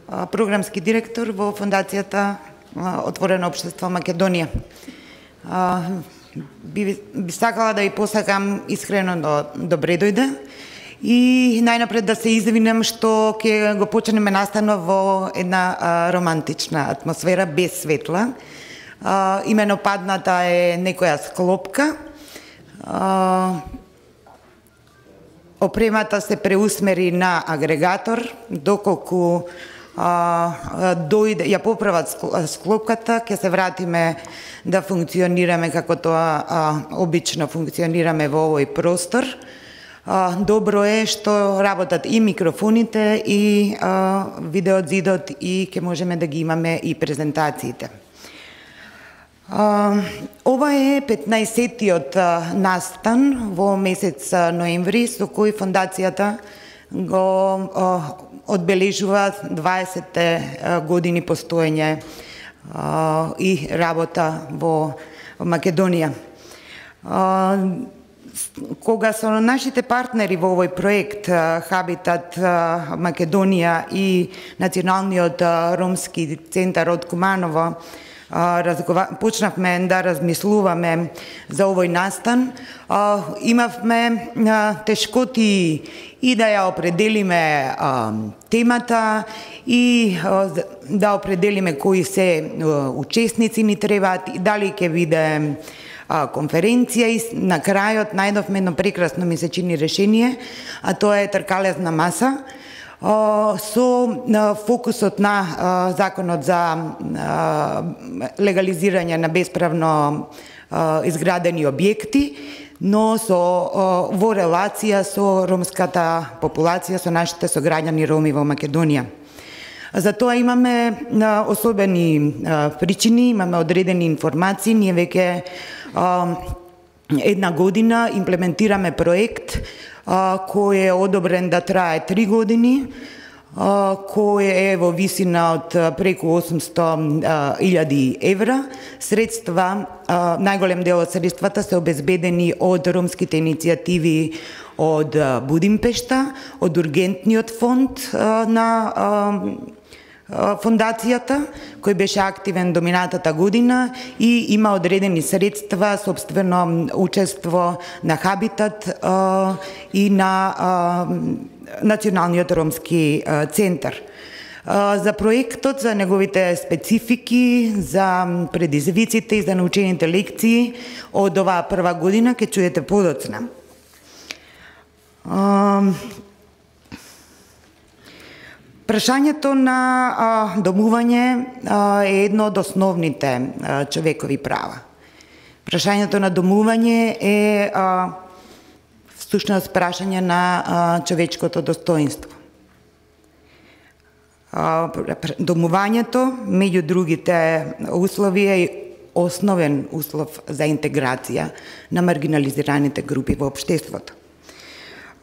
програмски директор во Фондацијата Отворено општество Македонија. Би сакала да ви посакам искрено добре дојде и најнапред да се извинам што ќе го почнеме настанот во една романтична атмосфера без светла. Имено падната е некоја склопка. Опремата се преусмери на агрегатор, доколку дојде, ја поправат склопката, ќе се вратиме да функционираме како тоа обично функционираме во овој простор. Добро е што работат и микрофоните, и видеозидот, и ќе можеме да ги имаме и презентациите. Ова е 15-тиот настан во месец ноември, со кој Фондацијата го одбележува 20 години постоење и работа во Македонија. Кога со нашите партнери во овој проект Хабитат Македонија и Националниот ромски центар од Куманово почнавме да размислуваме за овој настан, имавме тешкоти и да ја определиме темата и да определиме кои се учесници ни требаат и дали ќе биде конференција, и на крајот најдовме едно прекрасно, ми се чини, решение, а тоа е тркалезна маса со фокусот на законот за легализирање на бесправно изградени објекти, но во релација со ромската популација, со нашите сограѓани роми во Македонија. За тоа имаме особени причини, имаме одредени информации. Ние веќе една година имплементираме проект кој е одобрен да трае 3 години, кој е во висина од преку 800.000 евра. Средства, најголем дел од средствата се обезбедени од ромските иницијативи од Будимпешта, од ургентниот фонд на Фондацијата, кој беше активен до минатата година и има одредени средства, собствено учество на Хабитат и на Националниот ромски центар. За проектот, за неговите специфики, за предизвиците и за научените лекции од оваа прва година ќе чуете подоцна. Прашањето на домување е едно од основните човекови права. Прашањето на домување е всушност прашање на човечкото достоинство. Домувањето, меѓу другите услови, е основен услов за интеграција на маргинализираните групи во општеството.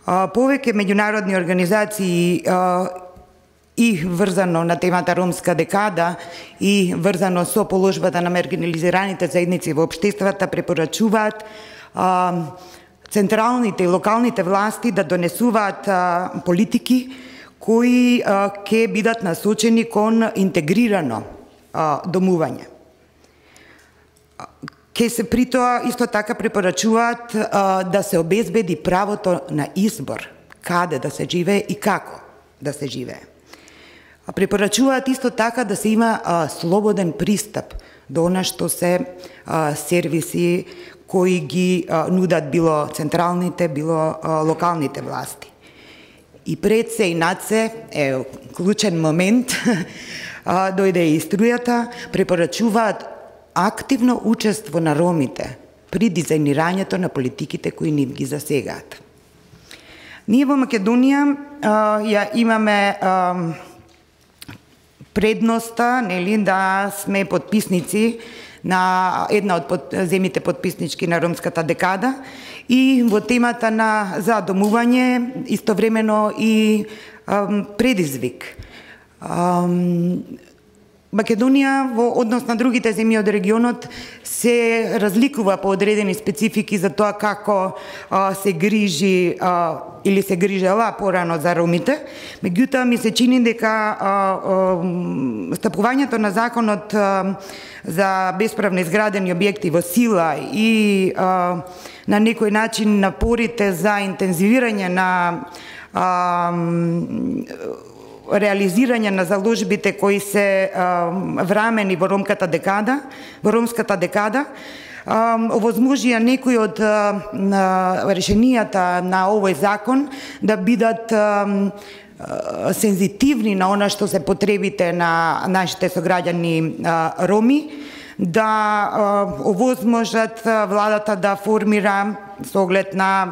Повеќе меѓународни организации и врзано на темата ромска декада и врзано со положбата на маргинализираните заедници во општествата препорачуваат централните и локалните власти да донесуваат политики кои ќе бидат насочени кон интегрирано домување. Ке се при тоа исто така препорачуваат да се обезбеди правото на избор каде да се живее и како да се живее. Препорачуваат исто така да се има слободен пристап до она што се сервиси кои ги нудат било централните, било локалните власти. И пред се и над се, клучен момент, дојде и струјата, препорачуваат активно учество на ромите при дизајнирањето на политиките кои нив ги засегаат. Ние во Македонија ја имаме предноста, нели, да сме подписници на една од земите подписнички на ромската декада и во темата за домување истовремено и предизвик. Македонија во однос на другите земји од регионот се разликува по одредени специфики за тоа како се грижи или се грижела порано за ромите. Меѓутоа ми се чини дека стапувањето на законот за бесправно изградени објекти во сила и на некој начин напорите за интензивирање на реализирање на заложбите кои се врамени во ромската декада, овозможија некои од решенијата на овој закон да бидат сензитивни на она што се потребите на нашите сограѓани роми, да овозможат владата да формира со оглед на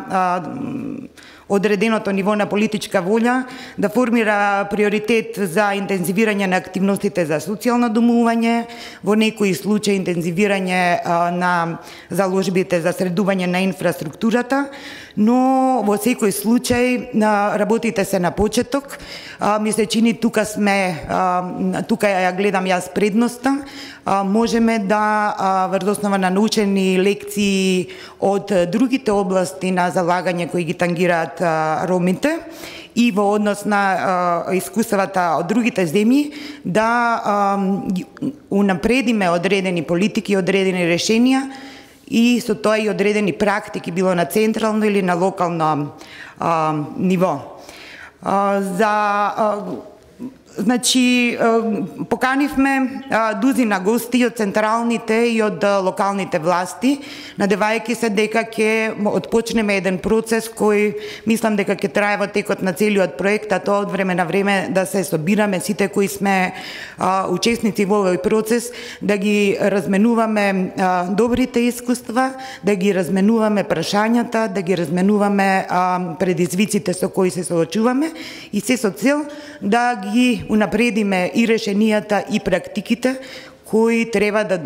одреденото ниво на политичка волја, да формира приоритет за интензивирање на активностите за социјално домување, во некои случаи интензивирање на заложбите за средување на инфраструктурата, но во секој случај работите се на почеток. Ми се чини тука ја гледам јас предноста, можеме да врз основа на научени лекции од другите области на залагање кои ги тангираат ромите и во однос на искуствата од другите земји да унапредиме одредени политики, одредени решенија и со тоа и одредени практики, било на централно или на локално ниво. Значи, поканивме дузина гости од централните и од локалните власти, надевајќи се дека ќе отпочнеме еден процес кој мислам дека ќе трае во текот на целиот проект, а тоа од време на време да се собираме сите кои сме учесници во овој процес, да ги разменуваме добрите искуства, да ги разменуваме прашањата, да ги разменуваме предизвиците со кои се соочуваме и се со цел да ги унапредиме и решенијата и практиките кои треба да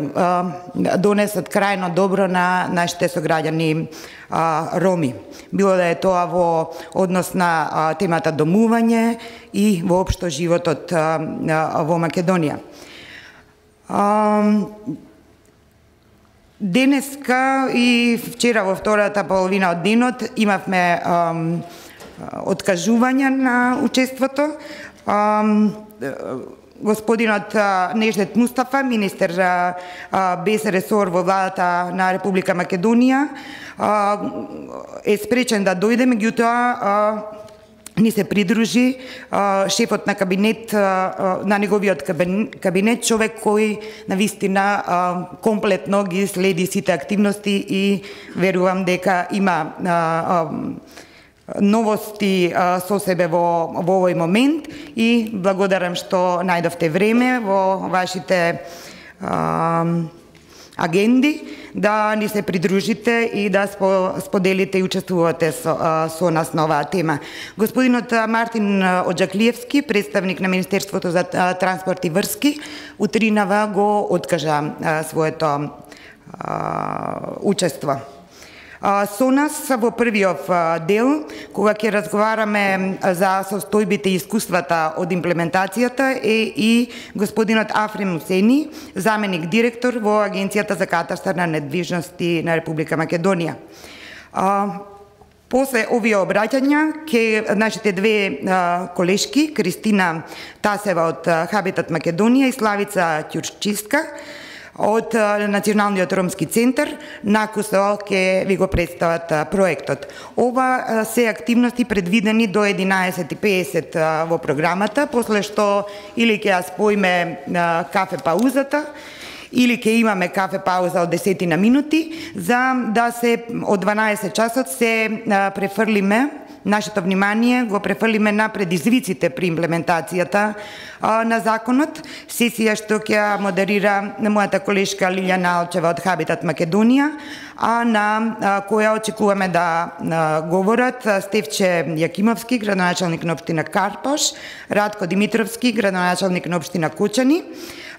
донесат крајно добро на нашите сограѓани роми. Било да е тоа во однос на темата домување и воопшто животот во Македонија. Денеска и вчера во втората половина од денот имавме откажување на учеството. Господинот Неждет Мустафа, министер без ресор во владата на Република Македонија, е спречен да дојде, меѓутоа ни се придружи шефот на кабинет, на неговиот кабинет, човек кој навистина комплетно ги следи сите активности и верувам дека има новости со себе во овој момент и благодарам што најдовте време во вашите агенди да ни се придружите и да споделите и учествувате со нас на оваа тема. Господинот Мартин Оджаклиевски, представник на Министерството за транспорт и врски, утринава го откажа своето учество. Со нас во првиот дел, кога ќе разговараме за состојбите и искуствата од имплементацијата, е и господинот Афрем Усени, заменик директор во Агенцијата за катастар на недвижности на Република Македонија. После овие обраќања, ке нашите две колешки, Кристина Тасева од Хабитат Македонија и Славица Ќурчиска од Националниот ромски центар, накусо ќе ви го представат проектот. Ова се активности предвидени до 11:50 во програмата, после што или ќе ја споиме кафе паузата, или ќе имаме кафе пауза од 10 минути, за да се од 12 часот се префрлиме, нашето внимание го префрлиме на предизвиците при имплементацијата на законот. Сесија што ќе модерира мојата колешка Лилјана Алчева од Хабитат Македонија, а на која очекуваме да говорат Стефче Јакимовски, градоначалник на општина Карпош, Радко Димитровски, градоначалник на општина Кочани.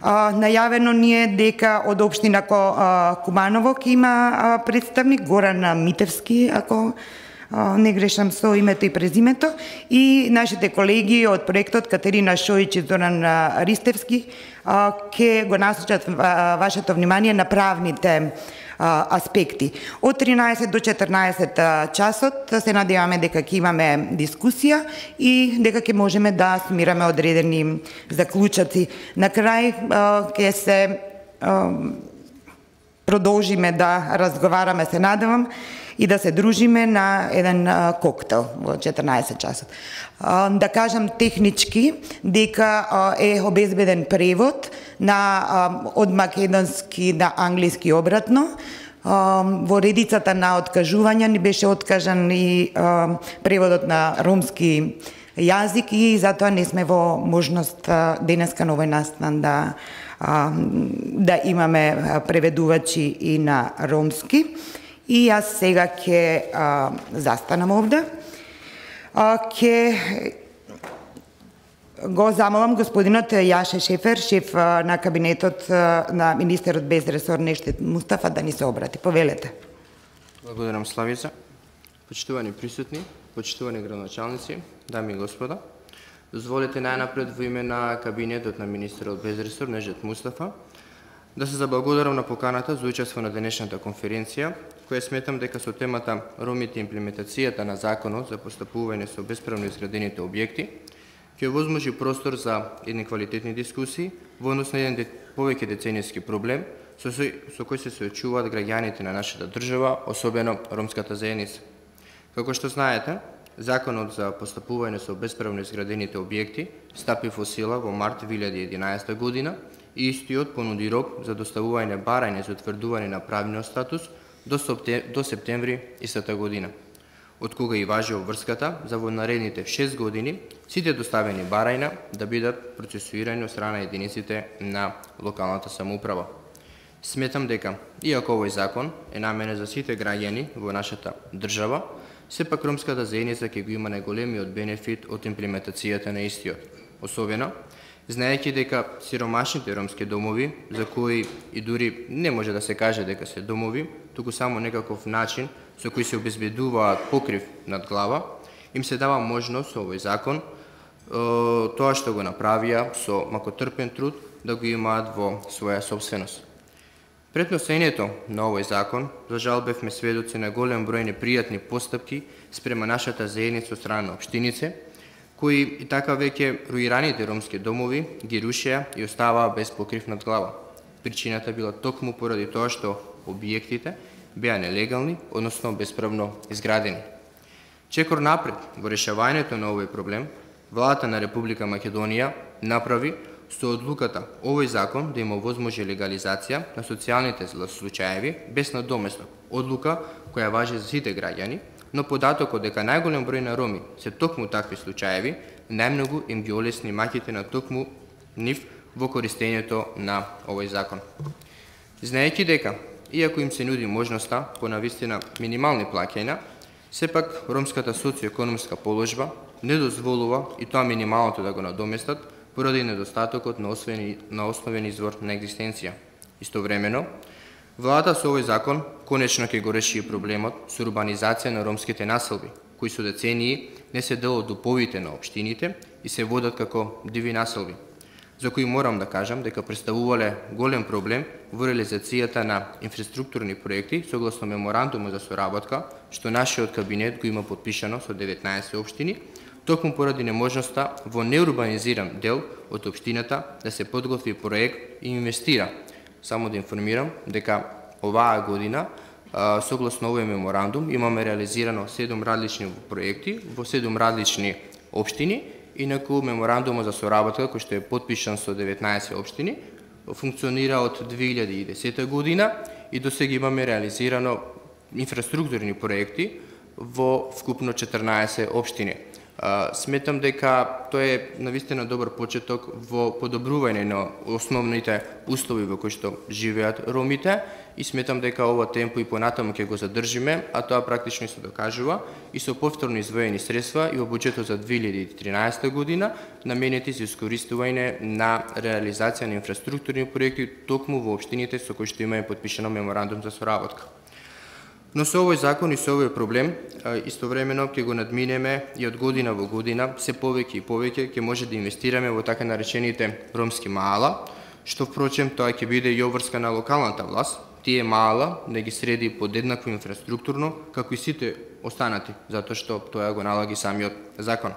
Најавено ни е дека од општина Куманово ќе има представник, Горан Митевски, ако не грешам со името и презимето, и нашите колеги од проектот Катерина Шојич и Зоран Ристевски ќе го насочат вашето внимание на правните аспекти. Од 13 до 14 часот се надеваме дека ќе имаме дискусија и дека ќе можеме да сумираме одредени заклучоци. На крај ќе се продолжиме да разговараме, се надевам, и да се дружиме на еден коктел во 14 часот. Да кажам технички дека е обезбеден превод од македонски на англиски обратно. Во редицата на откажувања ни беше откажан и преводот на ромски јазик и затоа не сме во можност денеска на овој настан да имаме преведувачи и на ромски. И јас сега ќе застанам овде. Ќе го замолам господинот Јаше Шефер, шеф на кабинетот на министерот без ресор Нештет Мустафа, да ни се обрати. Повелете. Благодарам, Славица. Почитувани присутни, почитувани градоначалници, дами и господа, дозволете најнапред во име на кабинетот на министерот без ресор Нештет Мустафа да се заблагодарам на поканата за учество на денешната конференција, која сметам дека со темата Ромите и имплементацијата на законот за постапување со бесправно изградените објекти ќе овозможи простор за едни квалитетни дискусии во однос на еден повеќе деценијски проблем со кој се соочуваат граѓаните на нашата држава, особено ромската заедница. Како што знаете, Законот за постапување со бесправно изградените објекти стапи во сила во март 2011 година и истиот понуди рок за доставување барање за утврдување на правниот статус до септември истата година, од кога и важи обврската за во наредните 6 години сите доставени барања да бидат процесуирани од страна единиците на локалната самоуправа. Сметам дека, иако овој закон е наменет за сите граѓани во нашата држава, сепак ромската заедница ќе го има најголемиот бенефит од имплементацијата на истиот. Особено, знаејќи дека сиромашните ромски домови, за кои и дури не може да се каже дека се домови, туку само некаков начин со кој се обезбедуваат покрив над глава, им се дава можност со овој закон тоа што го направија со макотрпен труд да го имаат во своја собственост. Пред носењето на овој закон, за жал бевме сведоци на голем број непријатни постапки спрема нашата заедница од страна на општинице, кои и така веќе руираните ромски домови ги рушеа и оставаа без покрив над глава. Причината била токму поради тоа што објектите беа нелегални, односно бесправно изградени. Чекор напред во решавањето на овој проблем, владата на Република Македонија направи со одлуката овој закон да има возможи легализација на социјалните случаеви без надоместок. Одлука која важи за сите граѓани, но податокот дека најголем број на роми се токму такви случаеви, најмногу им ги олесни маките на токму нив во користењето на овој закон. Знаејќи дека, иако им се нуди можноста по навистина минимални плаќања, сепак ромската социоекономска положба не дозволува и тоа минималното да го надоместат поради недостатокот на основен извор на екзистенција. Истовремено, владата со овој закон конечно ќе го реши проблемот со урбанизација на ромските населби, кои со децении не се дел од уповите на општините и се водат како диви населби, за кои морам да кажам дека представувале голем проблем во реализацијата на инфраструктурни проекти согласно меморандумот за соработка што нашиот кабинет го има подпишано со 19 општини, токму поради неможноста во неурбанизиран дел од општината да се подготви проект и инвестира. Само да информирам дека оваа година, согласно овој меморандум, имаме реализирано 7 различни проекти во 7 различни општини, инаку меморандумот за соработка кој што е подпишан со 19 општини, функционира од 2010 година и досега имаме реализирано инфраструктурни проекти во вкупно 14 општини. Сметам дека тоа е навистина добар почеток во подобрување на основните услови во кои што живеат ромите и сметам дека ова темпо и понатаму ќе го задржиме, а тоа практично се докажува и со повторно издвоени средства и во буџетот за 2013 година наменети за искористување на реализација на инфраструктурни проекти токму во општините со кои што имаме подпишано меморандум за соработка. Но со овој закон и со овој проблем, истовремено ќе го надминеме и од година во година, се повеќе и повеќе ќе може да инвестираме во така наречените ромски маала, што впрочем тоа ќе биде и обврска на локалната власт, тие маала да ги среди подеднакво инфраструктурно, како и сите останати, затоа што тоа го налаги самиот закон.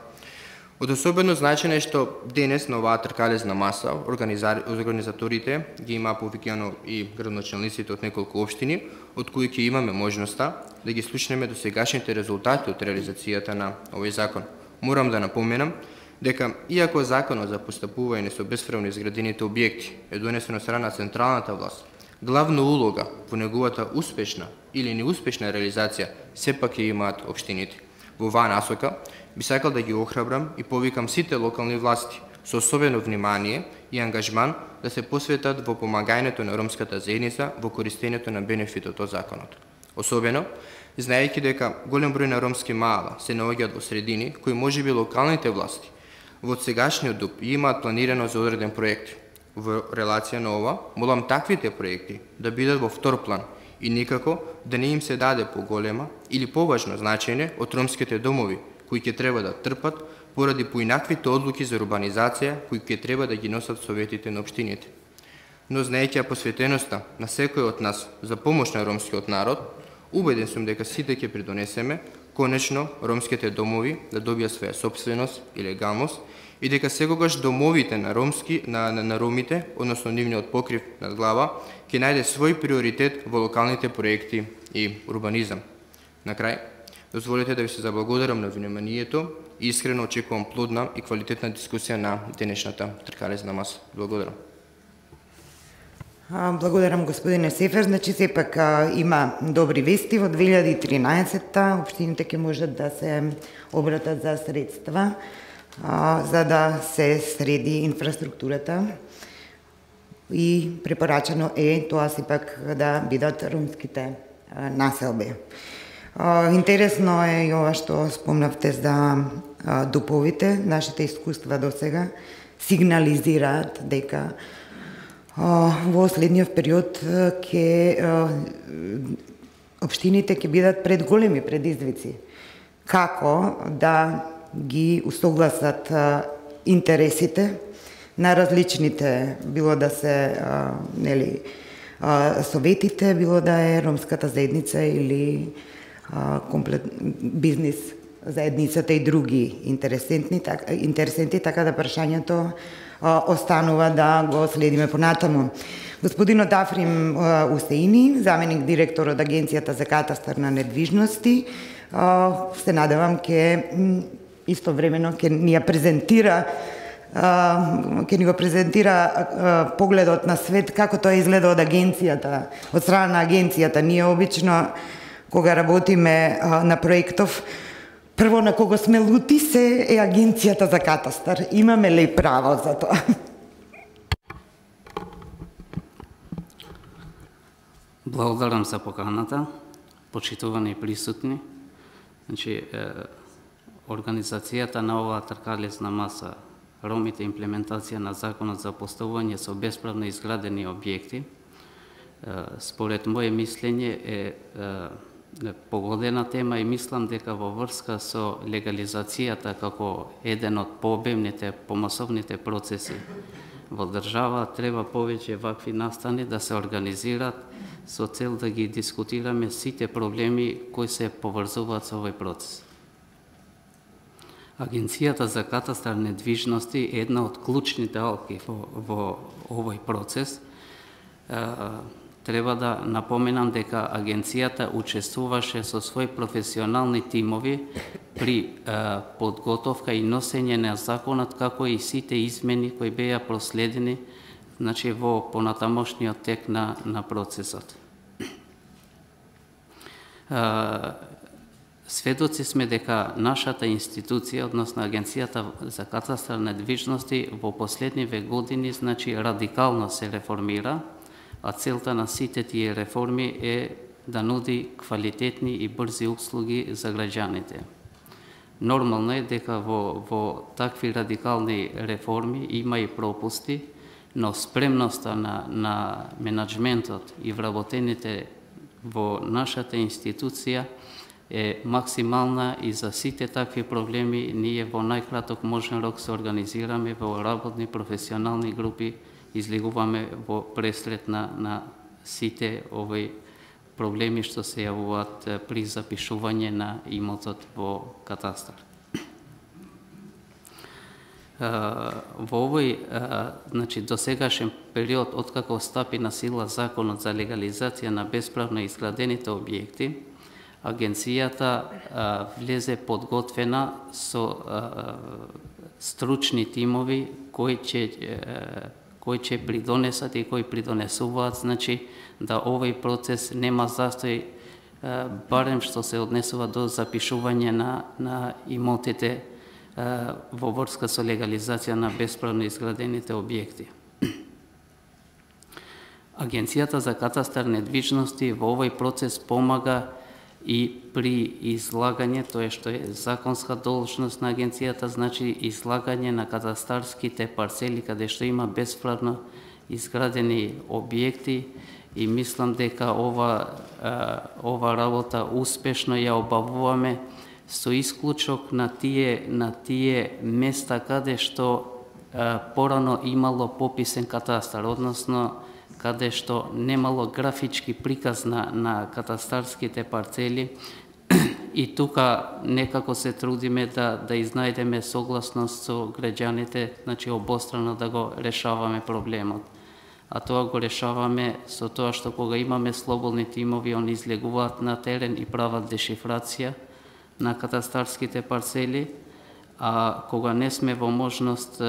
Од особено значење е што денес на оваа тркалезна маса организаторите ги има повеќано и градоначалниците од неколку општини, од кои ќе имаме можноста да ги слушнеме до сегашните резултати од реализацијата на овој закон. Морам да напоменам дека иако законот за постапување со бесправно изградените објекти е донесен од страна на централната власт, главна улога во неговата успешна или неуспешна реализација сепак ја имаат општините. Во оваа насока би сакал да ги охрабрам и повикам сите локални власти со особено внимание и ангажман да се посветат во помагањето на ромската заедница во користењето на бенефитот од законот. Особено, знаејќи дека голем број на ромски маала се наоѓаат во средини кои можеби локалните власти во сегашниот ДУП имаат планирано за одреден проект. Во релација на ова, молам таквите проекти да бидат во втор план и никако да не им се даде поголема или поважно значење од ромските домови, кои ќе треба да трпат поради поинаквите одлуки за урбанизација кои ќе треба да ги носат советите на општините. Но знаејќи посветеноста на секој од нас за помош на ромскиот народ, убеден сум дека сите ќе придонесеме конечно ромските домови да добијат своја собственост и легалност и дека секогаш домовите на ромите, односно нивниот покрив над глава, ќе најде свој приоритет во локалните проекти и урбанизам. На крај, дозволете да ви се заблагодарам на вниманието и искрено очекувам плодна и квалитетна дискусија на денешната тркалезна маса. Благодарам. Благодарам, господине Сефер. Значи, сепак има добри вести. Во 2013 општините ќе можат да се обратат за средства за да се среди инфраструктурата и препорачено е тоа сепак да бидат ромските населби. Интересно е и ова што спомнавте за дуповите. Нашите искуства до сега сигнализираат дека во следниот период општините ќе бидат пред големи предизвици. Како да ги усогласат интересите на различните, било да се советите, било да е ромската заедница или бизнис заедницата и други интересенти, така да прашањето останува да го следиме понатаму. Господинот Африм Усеини, заменик директор од Агенцијата за катастар на недвижности, се надевам ќе истовремено ќе ни го презентира погледот на свет, како тоа изгледа од агенцијата, од страна на агенцијата. Ние обично, кога работиме на проектов, прво на кого сме лути се е Агенцијата за катастар. Имаме ли право за тоа? Благодарам за поканата, почитувани присутни. Значи, организацијата на оваа тркалезна маса, ромите, имплементација на законот за поставување со бесправно изградени објекти, според моје мислење е погодена тема и мислам дека во врска со легализацијата како еден од пообемните, помасовните процеси во држава треба повеќе вакви настани да се организираат со цел да ги дискутираме сите проблеми кои се поврзуваат со овој процес. Агенцијата за катастар недвижности е една од клучните алки во овој процес. Треба да напоменам дека агенцијата учествуваше со своји професионални тимови при подготовка и носење на законот, како и сите измени кои беа проследени, значи, во понатамошниот тек на процесот. Сведоци сме дека нашата институција, односно Агенцијата за катастар недвижности, во последниве години, значи, радикално се реформира, а целта на сите тие реформи е да нуди квалитетни и брзи услуги за граѓаните. Нормално е дека во такви радикални реформи има и пропусти, но спремноста на менаџментот и вработените во нашата институција е максимална и за сите такви проблеми ние во најкраток можен рок се организираме во работни професионални групи, излегуваме во преслед на сите овој проблеми што се јавуваат при запишување на имотот во катастар. Во овој досегашен период, откако стапи на сила Законот за легализација на бесправно изградените објекти, Агенцијата влезе подготвена со стручни тимови кои ќе придонесат и кои придонесуваат, да овој процес нема застој, барем што се однесува до запишување на имотите во врска со легализација на бесправно изградените објекти. Агенцијата за катастар недвижности во овој процес помага и при излагање, тоа што е законска должност на агенцијата, излагање на катастарските парцели каде што има бесправно изградени објекти, и мислам дека ова работа успешно ја обавуваме, со исклучок на тие места каде што порано имало пописен катастар, односно каде што немало графички приказ на катастарските парцели, и тука некако се трудиме да изнајдеме согласност со граѓаните, обострано да го решаваме проблемот. А тоа го решаваме со тоа што кога имаме слободни тимови, они излегуваат на терен и прават дешифрација на катастарските парцели, а кога не сме во можност,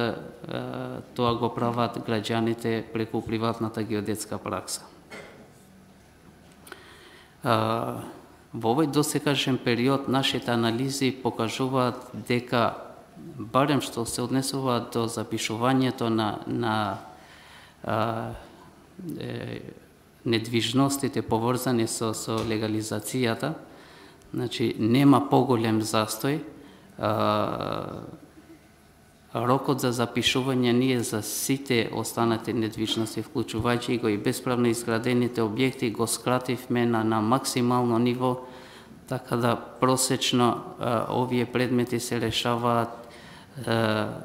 тоа го прават граѓаните преку приватната геодетска пракса. Во овој досегашен период нашите анализи покажуваат дека, барем што се однесува до запишувањето на недвижностите поврзани со легализацијата, нема поголем застој. Рокот за запишување ние за сите останати недвижности, вклучувајќи го и бесправно изградените објекти, го скративме на максимално ниво, така да просечно овие предмети се решаваат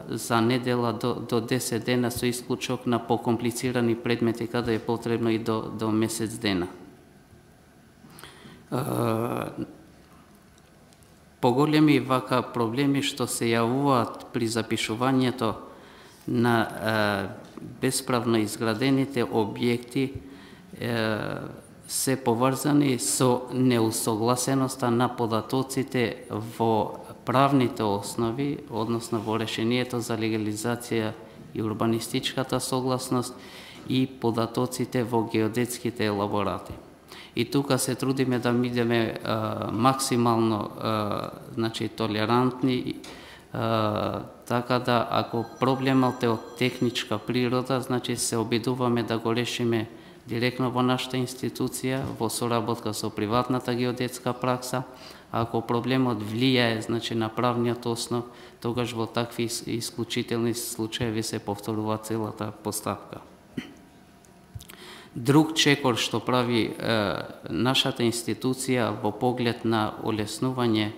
за недела до 10 дена, со исклучок на покомплицирани предмети каде е потребно и до месец дена. Поголеми вака проблеми што се јавуваат при запишувањето на бесправно изградените објекти се поврзани со неусогласеноста на податоците во правните основи, односно во решението за легализација и урбанистичката согласност и податоците во геодетските елаборати. И тука се трудиме да бидеме максимално толерантни, така да ако проблемот е од техничка природа, се обидуваме да го решиме директно во нашата институција, во соработка со приватната геодетска пракса. Ако проблемот влијае на правниот основ, тогаш во такви исклучителни случаи се повторува целата постапка. Друг чекор што прави нашата институција во поглед на олеснување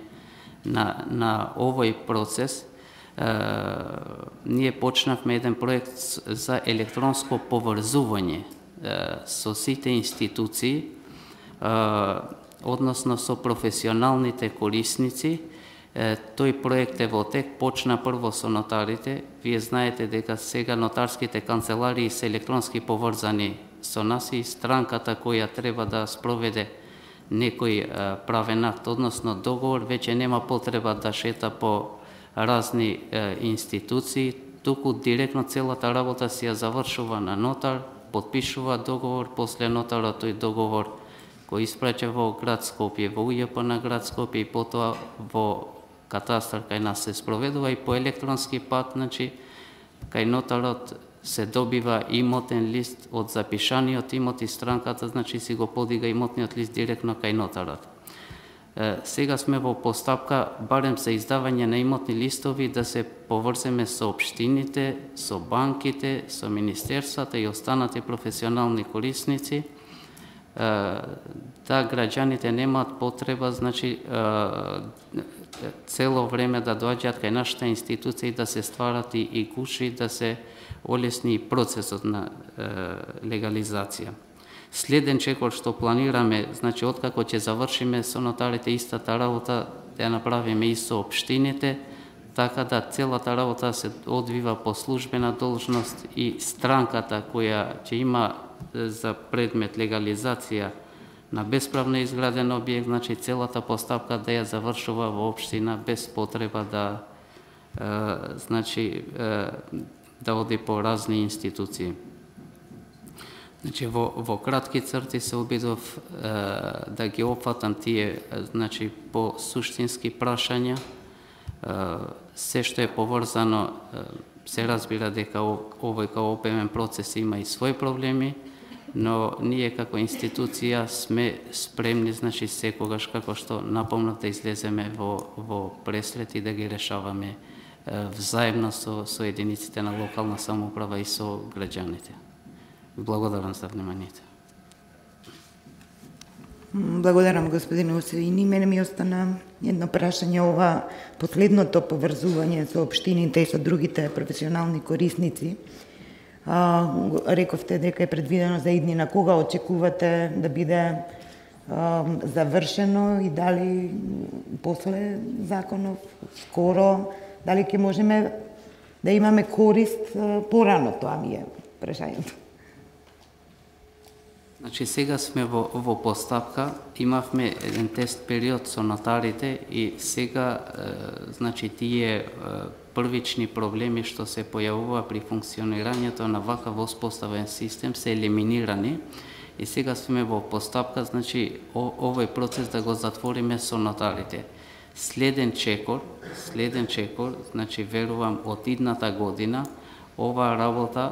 на овој процес, ние почнавме еден проект за електронско поврзување со сите институции, односно со професионалните корисници. Тој проект е во тек, почна прво со нотарите. Вие знаете дека сега нотарските канцеларии се електронски поврзани со нас и странката која треба да спроведе некој правен акт, односно договор, веќе нема потреба да шета по разни институции, туку директно целата работа си ја завршува на нотар, подпишува договор, после нотарот тој договор кој испраќа во град Скопје, во УЈП на град Скопје и потоа во катастар кај нас се спроведува и по електронски пат, кај нотарот се добива имотен лист од запишаниот имот и странката, си го подига имотниот лист директно кај нотарот. Сега сме во постапка, барем за издавање на имотни листови, да се поврземе со општините, со банките, со министерствата и останати професионални корисници, да граѓаните немаат потреба, значи, цело време да доаѓаат кај нашата институција и да се стварат и куши, да се олесни процесот на легализација. Следен чекор што планираме, значи, откако ќе завршиме со нотарите истата работа, да ја направиме и со општините, така да целата работа се одвива по службена должност и странката која ќе има за предмет легализација на bespravно изграден објект, значи целата постапка да ја завршува во општина без потреба да значи да оди по разни институции. Значи во кратки црти се обидов да ги опфатам тие, значи, по суштински прашања. Се што е поврзано, се разбира дека овој као обемен процес има и своји проблеми, но ние како институција сме спремни, значи, секогаш како што напомнав да излеземе во пресрет и да ги решаваме взаемно со единиците на локална самоуправа и со граѓаните. Благодарам за вниманието. Благодарам, господин Усевини. Мене ми остана едно прашање, ова последното поврзување со општините и со другите професионални корисници. Рековте дека е предвидено за иднина. Кога очекувате да биде завршено и дали после законов, скоро, дали ќе можеме да имаме корист порано, тоа ми е прашањето. Значи, сега сме во постапка, имавме еден тест период со нотарите и сега, значи, тие првични проблеми што се појавува при функционирањето на вака воспоставен систем се елиминирани и сега сме во постапка, значи, овој процес да го затвориме со нотарите. Следен чекор, значи, верувам од идната година, оваа работа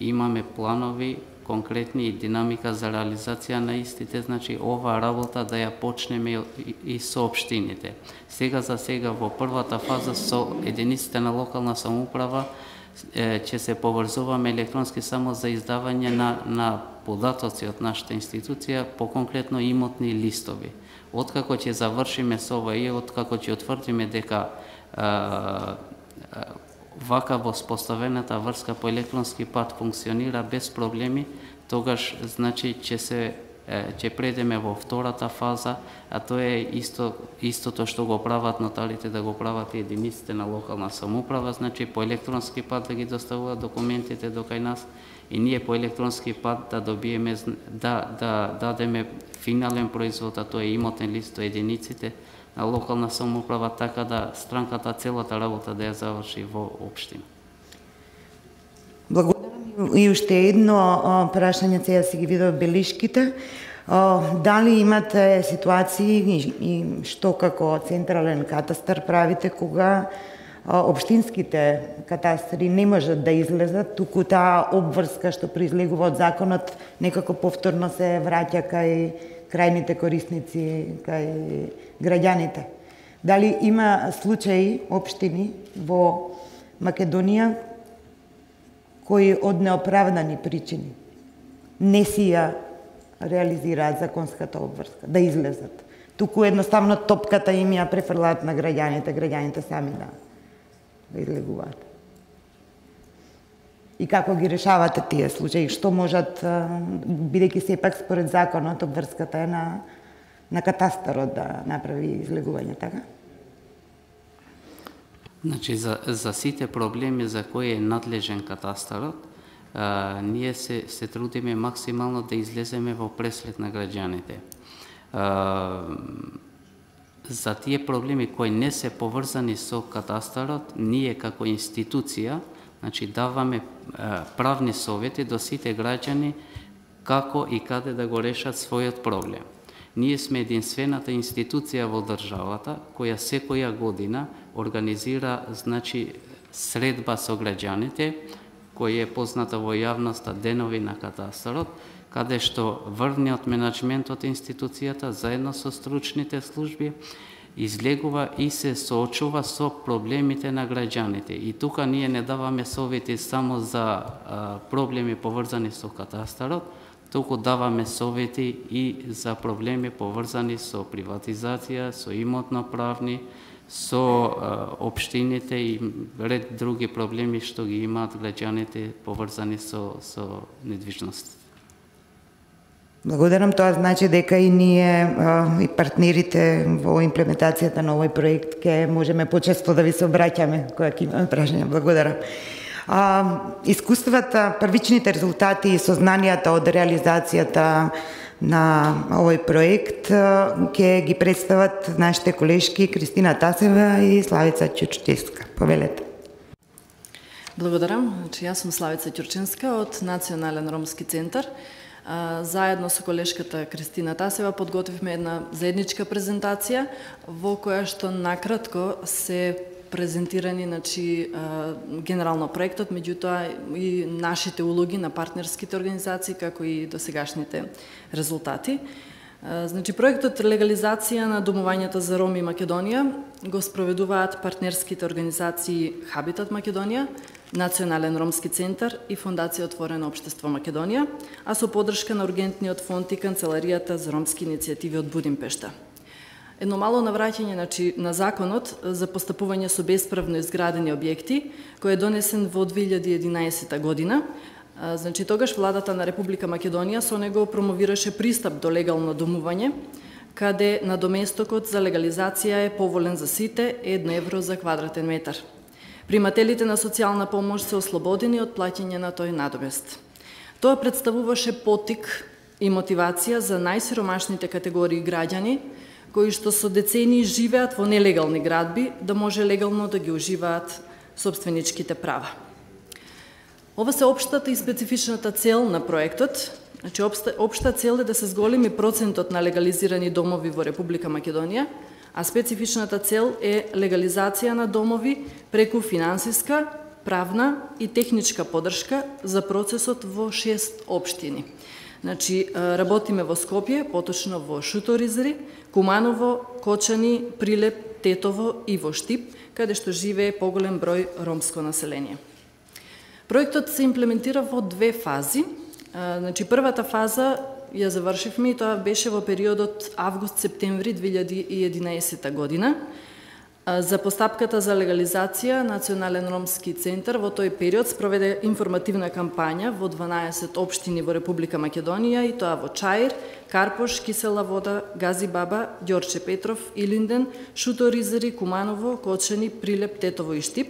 имаме планови, конкретни и динамика за реализација на истите, значи оваа работа да ја почнеме и со општините. Сега за сега во првата фаза со единиците на локална самоуправа ќе се поврзуваме електронски само за издавање на податоци од нашата институција по конкретно имотни листови. Откако ќе завршиме со ова и откако ќе утврдиме дека вака воспоставената врска по електронски пат функционира без проблеми, тогаш, значи, ќе предеме во втората фаза, а тоа е истото што го прават нотарите, да го прават и единиците на локална самоуправа, значи по електронски пат да ги доставуваат документите до кај нас и ние по електронски пат да добиеме, да дадеме финален производ, а тоа е имотен лист до единиците на локална самоуправа, така да странката целата работа да ја заврши во општина. Благодарам. И уште едно прашање, сега си ги видов белишките. Дали имате ситуации и што како централен катастар правите кога општинските катастри не можат да излезат, туку таа обврска што произлегува од законот некако повторно се враќа кај крајните корисници, кај граѓаните. Дали има случаи општини во Македонија кои од неоправдани причини не си ја реализираат законската обврска, да излезат. Туку едноставно топката им ја префрлаат на граѓаните сами да излегуваат. И како ги решавате тие случаи? Што можат, бидејќи сепак според законот обврската е на катастарот да направи излегување, така? Значи, за сите проблеми за кои е надлежен катастарот, ние се трудиме максимално да излеземе во преслед на граѓаните. За тие проблеми кои не се поврзани со катастарот, ние како институција, значи, даваме правни совети до сите граѓани како и каде да го решат својот проблем. Ние сме единствената институција во државата која секоја година организира, значи, средба со граѓаните, која е позната во јавноста денови на катастарот, каде што врвниот менаџмент од институцијата заедно со стручните служби излегува и се соочува со проблемите на граѓаните. И тука ние не даваме совети само за проблеми поврзани со катастарот, туку даваме совети и за проблеми поврзани со приватизација, со имотно-правни, со општините и ред други проблеми што ги имаат граѓаните поврзани со недвижност. Благодарам, тоа значи дека и ние и партнерите во имплементацијата на овој проект ќе можеме почесто да ви се обраќаме кога ќе имаме прашања. Благодарам. Искуствата, првичните резултати и сознанијата од реализацијата на овој проект ќе ги представат нашите колешки Кристина Тасева и Славица Ќурчинска. Повелете. Благодарам. Значи, јас сум Славица Ќурчинска од Национален ромски центар. Заедно со колешката Кристина Тасева подготвивме една заедничка презентација во која што накратко се презентирани генерално проектот, меѓутоа и нашите улоги на партнерските организации, како и досегашните резултати. Значи, проектот легализација на домувањата за роми Македонија го спроведуваат партнерските организации Хабитат Македонија, Национален ромски центар и Фондација Отворено општество Македонија, а со поддршка на Ургентниот фонд и Канцеларијата за ромски иницијативи од Будимпешта. Едно мало навраќање на законот за постапување со бесправно изградени објекти, кој е донесен во 2011 година. Значи, тогаш владата на Република Македонија со него промовираше пристап до легално домување, каде надоместокот за легализација е поволен за сите 1 евро за квадратен метар. Примателите на социјална помош се ослободени од плаќање на тој надомест. Тоа представуваше поттик и мотивација за најсиромашните категории граѓани, кои што со децении живеат во нелегални градби, да може легално да ги уживаат собственичките права. Ова се општата и специфичната цел на проектот. Значи, општа цел е да се зголеми процентот на легализирани домови во Република Македонија, а специфичната цел е легализација на домови преку финансиска, правна и техничка поддршка за процесот во 6 општини. Значи, работиме во Скопје, поточно во Шуторизри, Куманово, Кочани, Прилеп, Тетово и во Штип, каде што живее поголем број ромско население. Проектот се имплементира во 2 фази. Значи, првата фаза ја завршивме и тоа беше во периодот август-септември 2011 година. За постапката за легализација Национален ромски центар во тој период спроведе информативна кампања во 12 општини во Република Македонија, и тоа во Чаир, Карпош, Кисела Вода, Гази Баба, Ѓорче Петров, Илинден, Шуторизери, Куманово, Кочани, Прилеп, Тетово и Штип.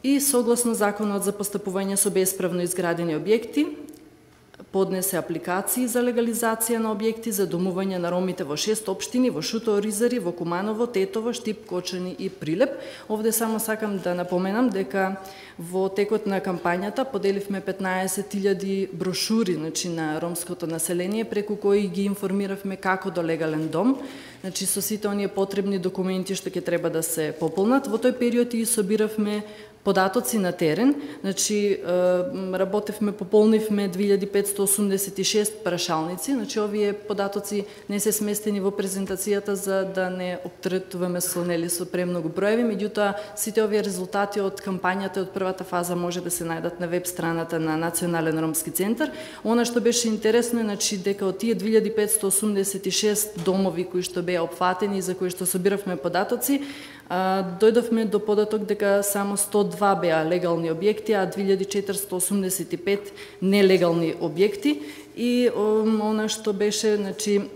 И согласно законот за постапување со бесправно изградени објекти, поднесе апликации за легализација на објекти за домување на ромите во 6 општини, во Шуторизари, во Куманово, Тетово, Штип, Кочани и Прилеп. Овде само сакам да напоменам дека во текот на кампањата поделивме 15.000 брошури, значи, на ромското население, преку кои ги информиравме како до легален дом, значи со сите оние потребни документи што ќе треба да се пополнат. Во тој период и собиравме податоци на терен, значи работевме, пополнивме 2586 прашалници, значи овие податоци не се сместени во презентацијата за да не оптеретуваме со премногу броеви, меѓутоа сите овие резултати од кампањата од првата фаза може да се најдат на веб страната на Национален ромски центар. Она што беше интересно е, значи, дека од тие 2586 домови кои што беа опфатени и за кои што собиравме податоци, дојдовме до податок дека само 102 беа легални објекти, а 2485 нелегални објекти. И она што беше, значи,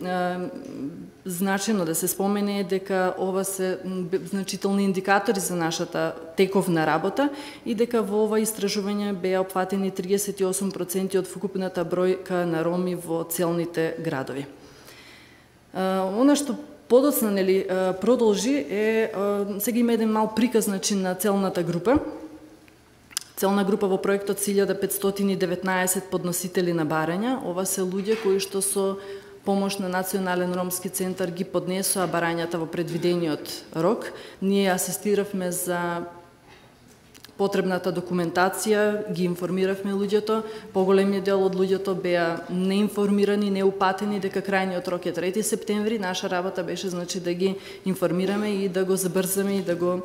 значено да се спомене е дека ова се значителни индикатори за нашата тековна работа и дека во ова истражување беа опфатени 38% од вкупната бројка на роми во целните градови. Она што подоцна продолжи е, сега има еден мал приказ, значи, на целната група. Целна група во проектот 1519 подносители на барања. Ова се луѓе кои што со помош на Национален ромски центар ги поднесоа барањата во предвидениот рок. Ние асистиравме за потребната документација, ги информиравме луѓето. Поголемиот дел од луѓето беа неинформирани, неупатени дека крајниот рок е 3 септември. Наша работа беше, значи, да ги информираме и да го забрзаме и да го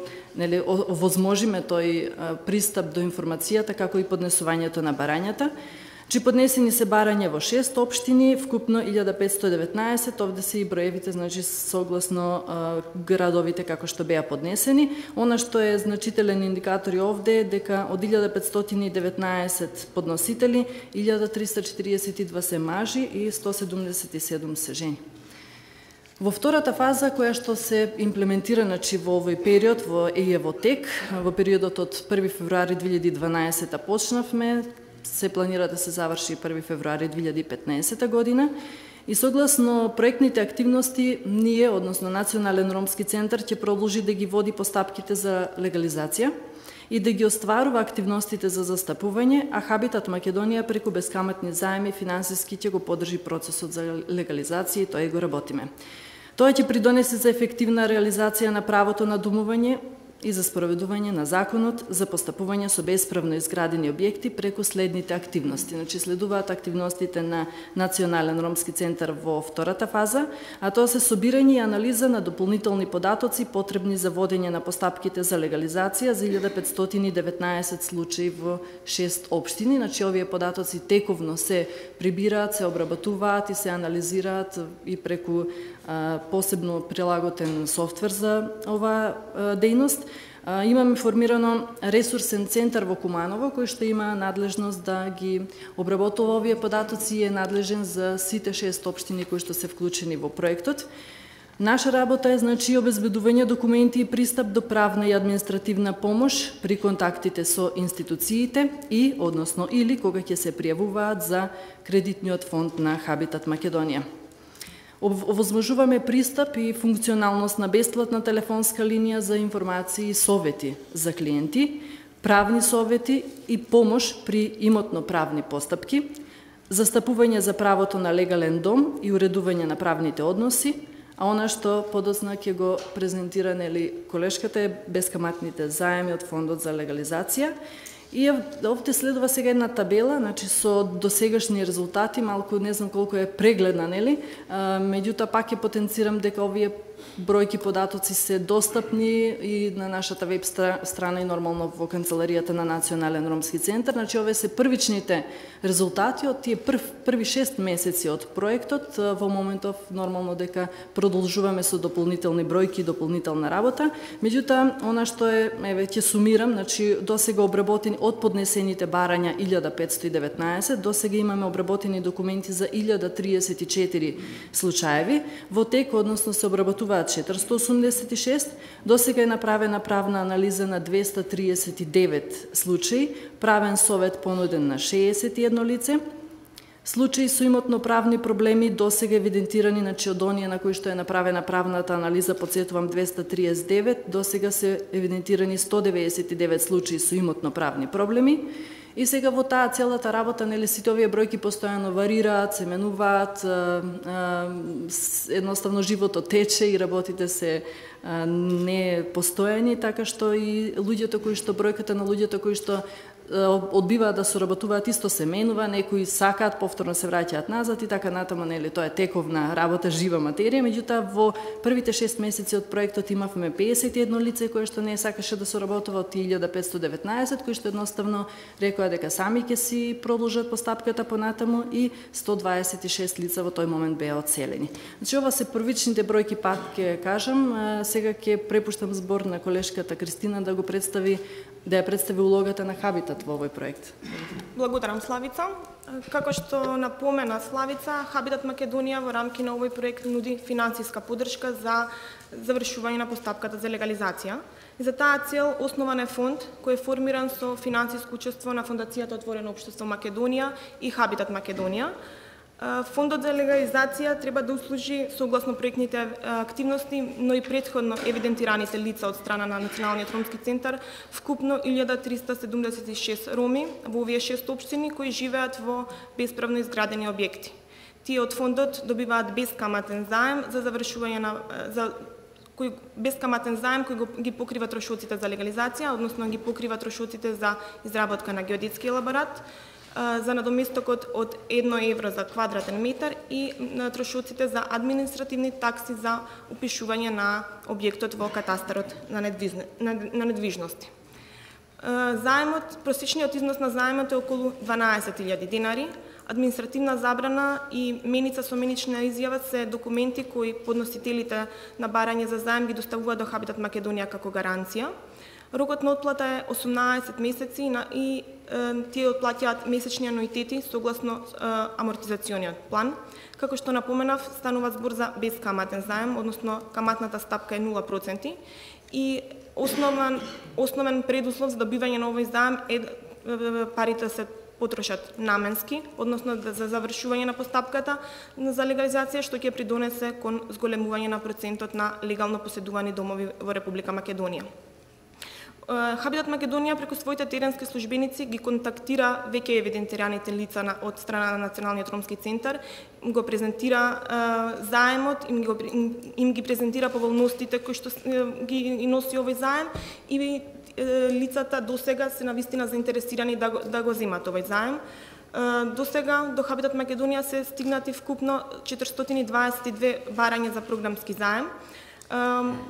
овозможиме тој пристап до информацијата, како и поднесувањето на барањата. Поднесени се барања во 6 општини, вкупно 1519, овде се и броевите, согласно градовите како што беа поднесени. Она што е значителен индикатор и овде е дека од 1519 подносители, 1342 се мажи и 177 се жени. Во втората фаза, која што се имплементира во овој период, во ЕЕВО-ТЕК, во периодот од 1 февруари 2012 почнавме, се планира да се заврши 1 февруари 2015 година и согласно проектните активности ние, односно Национален ромски центар, ќе продолжи да ги води постапките за легализација и да ги остварува активностите за застапување, а Хабитат Македонија преку бескаматни заеми финансиски ќе го подржи процесот за легализација и тоа и го работиме. Тоа ќе придонесе за ефективна реализација на правото на домување и за спроведување на законот за постапување со бесправно изградени објекти преку следните активности. Следуваат активностите на Национален ромски центар во втората фаза, а тоа се собирање и анализа на дополнителни податоци потребни за водење на постапките за легализација за 1519 случаи во 6 општини. Овие податоци тековно се прибираат, се обработуваат и се анализираат и преку посебно прилаготен софтвер за оваа дејност. Имаме формирано ресурсен центар во Куманово, кој што има надлежност да ги обработува овие податоци и е надлежен за сите 6 општини кои што се вклучени во проектот. Наша работа е обезбедување документи и пристап до правна и административна помош при контактите со институциите и, односно, или кога ќе се пријавуваат за кредитниот фонд на Хабитат Македонија. Овозможуваме пристап и функционалност на бесплатна телефонска линија за информации и совети за клиенти, правни совети и помош при имотно-правни постапки, застапување за правото на легален дом и уредување на правните односи, а она што подоцна ќе го презентира колешката е бескаматните заеми од Фондот за легализација. И овде следува сега една табела, со досегашни резултати, малку не знам колку е прегледна, меѓутоа пак ќе потенцирам дека овие бројки податоци се достапни и на нашата веб страна и нормално во канцеларијата на Национален ромски центар. Овие се првичните резултати од тие први 6 месеци од проектот. Во моментов нормално дека продолжуваме со дополнителни бројки и дополнителна работа. Меѓутоа, она што е, ќе сумирам, досега обработени од поднесените барања 1519, досега имаме обработени документи за 1034 случаеви. Во тек, односно се обработуваат 486, досега е направена правна анализа на 239 случаи, правен совет понуден на 61 лице, случаи со имотно-правни проблеми досега евидентирани од оние на кои што е направена правната анализа, подсетувам 239, досега се евидентирани 199 случаи со имотно-правни проблеми. И сега во таа целата работа, сите овие бројки постојано варираат, се менуваат, едноставно животот тече и работите се не постојани, така што и бројката на луѓето кои што одбиваат да соработуваат исто се менува, некои сакаат, повторно се враќаат назад и така натаму, тоа е тековна работа, жива материја. Меѓутоа, во првите 6 месеци од проектот имавме 51 лице кое што не сакаше да соработува од 1519, кои што едноставно рекоа дека сами ќе си продолжат постапката понатаму и 126 лица во тој момент беа одселени. Ова се првичните бројки, пак ќе кажам. Сега ќе препуштам збор на колешката Кристина да ја представи улогата на Хабитат во овој проект. Благодарам, Славица. Како што напомена Славица, Хабитат Македонија во рамки на овој проект нуди финансиска поддршка за завршување на постапката за легализација. И за таа цел основан е фонд кој е формиран со финансиско учество на Фондацијата Отворено општество Македонија и Хабитат Македонија. Фондот за легализација треба да услужи согласно проектните активности, но и претходно евидентираните лица од страна на Националниот ромски центар, вкупно 1376 роми во овие 6 општини кои живеат во бесправно изградени објекти. Тие од фондот добиваат бескаматен заем за завршување на бескаматен заем кој ги покрива трошоците за легализација, односно ги покрива трошоците за изработка на геодетски елаборат, за надоместокот од 1 евро за квадратен метар и трошоците за административни такси за упишување на објектот во катастарот на недвижности. Заемот, просечниот износ на заемот е околу 12.000 денари. Административна забрана и меница со менична изјава се документи кои подносителите на барање за заем ги доставуваат до Хабитат Македонија како гаранција. Рокот на отплата е 18 месеци и тие отплаќаат месечни ануитети согласно амортизациониот план. Како што напоменав, станува збор за бескаматен заем, односно каматната стапка е 0% и основен предуслов за добивање на овој заем е парите се потрошат наменски, односно за завршување на постапката за легализација, што ќе придонесе кон зголемување на процентот на легално поседувани домови во Република Македонија. Хабитат Македонија преку своите теренски службеници ги контактира веќе евидентираните лица од страна на Националниот ромски центар, го презентира заемот, им ги презентира поволностите кои што ги носи овој заем и лицата досега се навистина заинтересирани да го земат овој заем. Досега до Хабитат Македонија се стигнати вкупно 422 барања за програмски заем.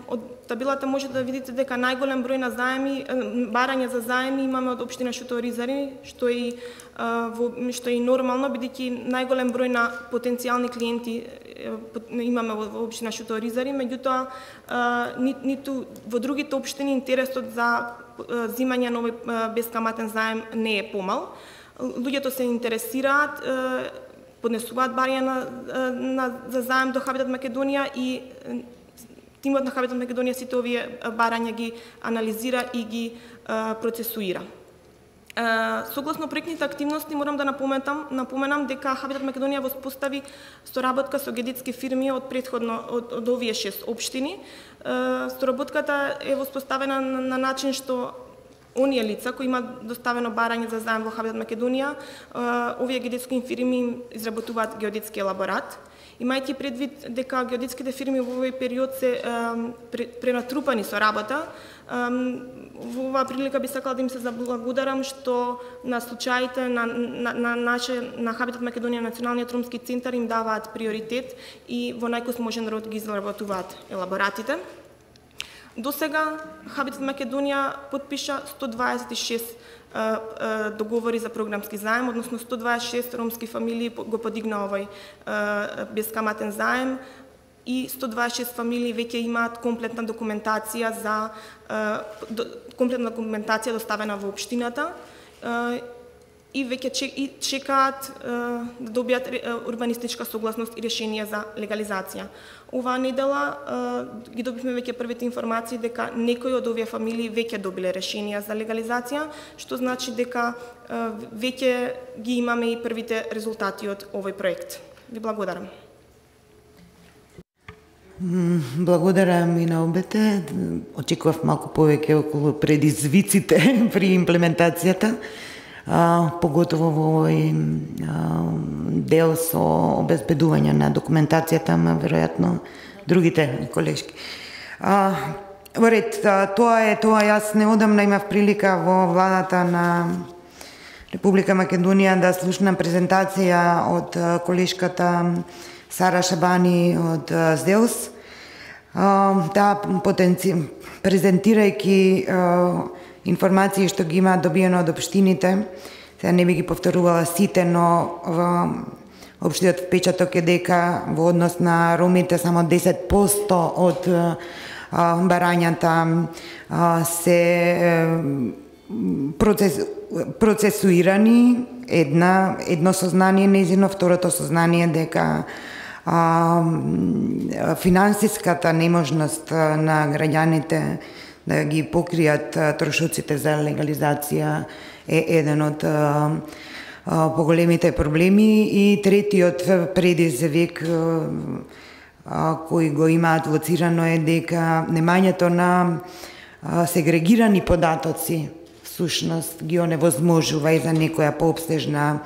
Од табелата може да видите дека најголем број на барања за заеми имаме од општина Шуто Оризари, што е нормално, бидејќи најголем број на потенцијални клиенти имаме во општина Шуто Оризари, меѓутоа ниту во другите општини интересот за земање на овој бескаматен заем не е помал. Луѓето се интересираат, поднесуваат барања за заем до Хабитат Македонија и тимот на Хабитат Македонија сите овие барања ги анализира и ги процесуира. Согласно проектните активности морам да напоменам дека Хабитат Македонија воспостави соработка со геодетски фирми од овие 6 општини. Соработката е воспоставена на начин што оние лица кои имаат доставено барање за заем во Хабитат Македонија, овие геодетски фирми изработуваат геодетски елаборат. Имајќи предвид дека геодетските фирми во овој период се пренатрупани со работа, во оваа прилика би сакала да им се заблагодарам што на случаите на Хабитат Македонија Националниот ромски центар им даваат приоритет и во најкосможен род ги изработуваат елаборатите. Досега Хабитат Македонија подпиша 126 договори за програмски заем, односно 126 ромски фамилии го подигна овој бескаматен заем и 126 фамилии веќе имаат комплетна документација доставена во општината и веќе чекаат да добијат урбанистичка согласност и решение за легализација. Оваа недела ги добивме веќе првите информации дека некои од овие фамилии веќе добиле решенија за легализација, што значи дека веќе ги имаме и првите резултати од овој проект. Ви благодарам. Благодарам и на обете. Очекував малку повеќе околу предизвиците при имплементацијата. Поготово во овој дел со обезбедување на документацијата, ама веројатно другите колешки. Во ред, тоа јас неодамна имав прилика во владата на Република Македонија да слушнам презентација од колешката Сара Шабани од ЗДЕЛС. Презентирајќи информации што ги имаат добиено од општините, сега не би ги повторувала сите, но општиот впечаток е дека во однос на ромите само 10% од барањата се процесуирани. Едно сознание нејзино, второто сознание дека финансиската неможност на граѓаните да ги покријат трошоците за легализација е еден од поголемите проблеми и третиот предизвик кој го имаат лоцирано е дека немањето на сегрегирани податоци всушност ги оневозможува и за некоја поопстежна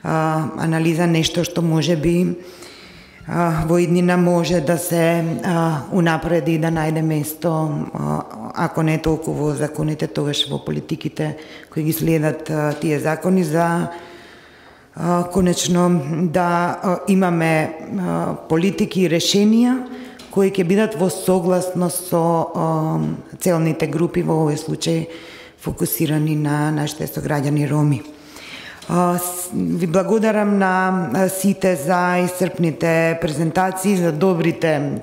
анализа, нешто што може би во иднина може да се унапреди и да најде место, ако не толку во законите, тогаш во политиките кои ги следат тие закони, за конечно да имаме политики и решенија кои ќе бидат во согласност со целните групи, во овој случај фокусирани на нашите сограѓани роми. Ви благодарам на сите за исцрпните презентации, за добрите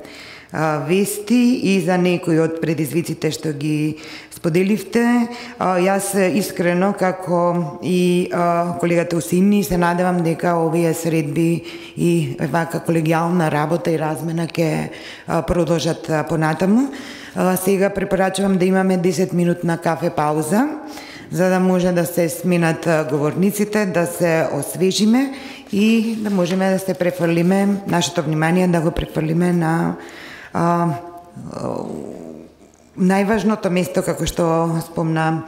вести и за некои од предизвиците што ги споделивте. Јас искрено, како и колегата Усини, се надевам дека овие средби и вака колегијална работа и размена ќе продолжат понатаму. Сега препорачувам да имаме 10-минутна кафе пауза, за да може да се сменат говорниците, да се освежиме и да можеме да се префрлиме, нашето внимание да го префрлиме на најважното место, како што спомна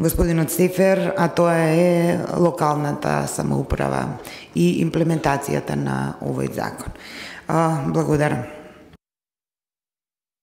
господинот Сефер, а тоа е локалната самоуправа и имплементацијата на овој закон. Благодарам.